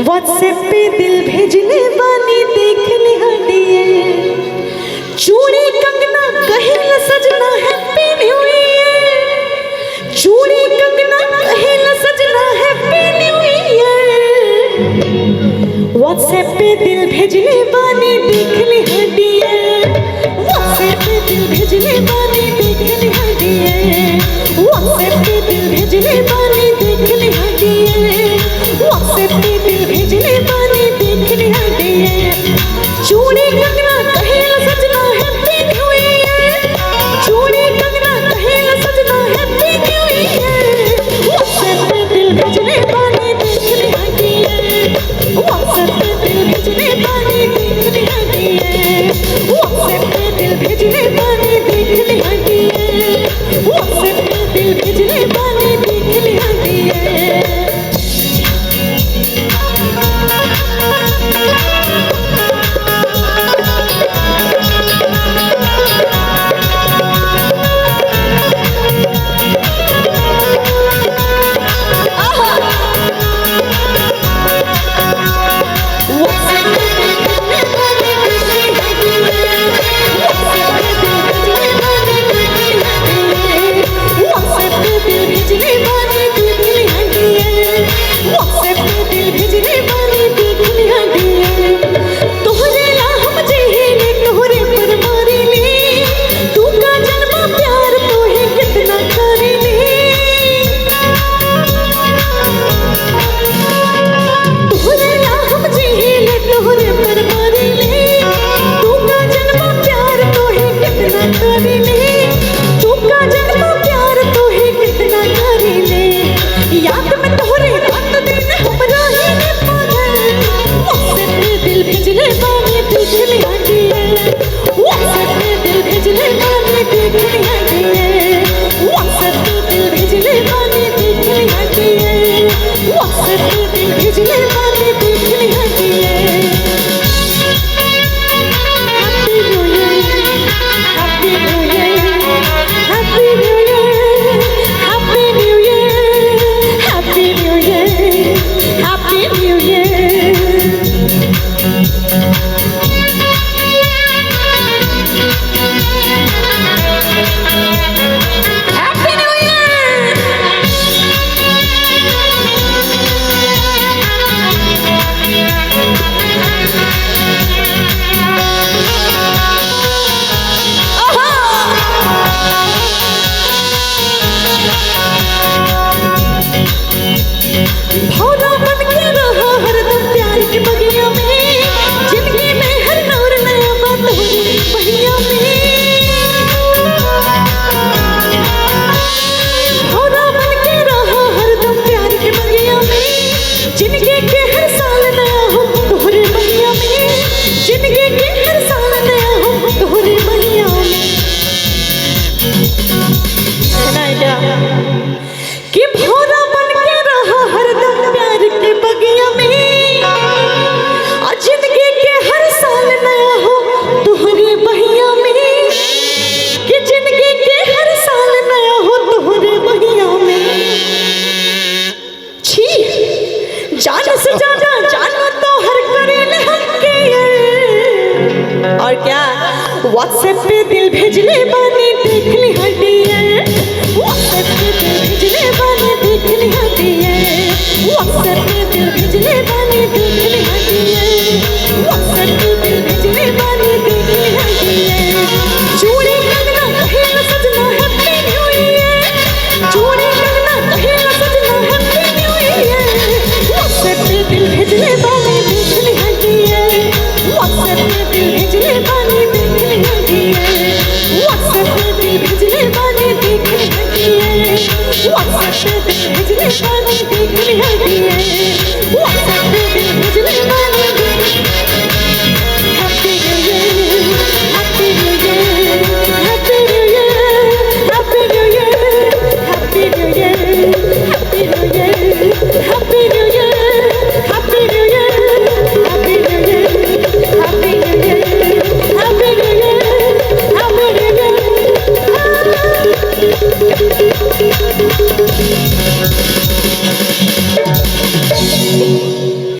WhatsApp पे दिल भेजने वाली देख लिहाड़िए, चूड़ी कंगना कहेला सजना हैप्पी न्यू ईयर, चूड़ी कंगना कहेला सजना हैप्पी न्यू ईयर। व्हाट्सएप पे दिल भेजने वाली देख लिहाड़िए, व्हाट्सएप पे दिल भेजने वाली देख लिहाड़िए, व्हाट्सएप पे दिल भेजने वाली देख लिहाड़िए, व्हाट्सएप पे दिल भेजने वाली देख लिहाड़िए, चूड़ी कंगना कहेला सजना हैप्पी न्यू ईयर, चूड़ी कंगना कहेला सजना हैप्पी न्यू ईयर। व्हाट्सएप पे दिल भेजने वाली देख लिहाड़िए, व्हाट्सएप पे दिल भेजने वाली देख लिहाड़िए, व्हाट्सएप पे दिल भेजने वाली देख लिहाड़िए, व्हाट्सएप पे दिल भेजने वाली देख लिहाड़िए। और क्या व्हाट्सएप पे दिल भेजने वाली देख लिहाड़िए, व्हाट्सएप पे दिल भेजने वाली देख लिहाड़िए, व्हाट्सएप पे दिल भेजने वाली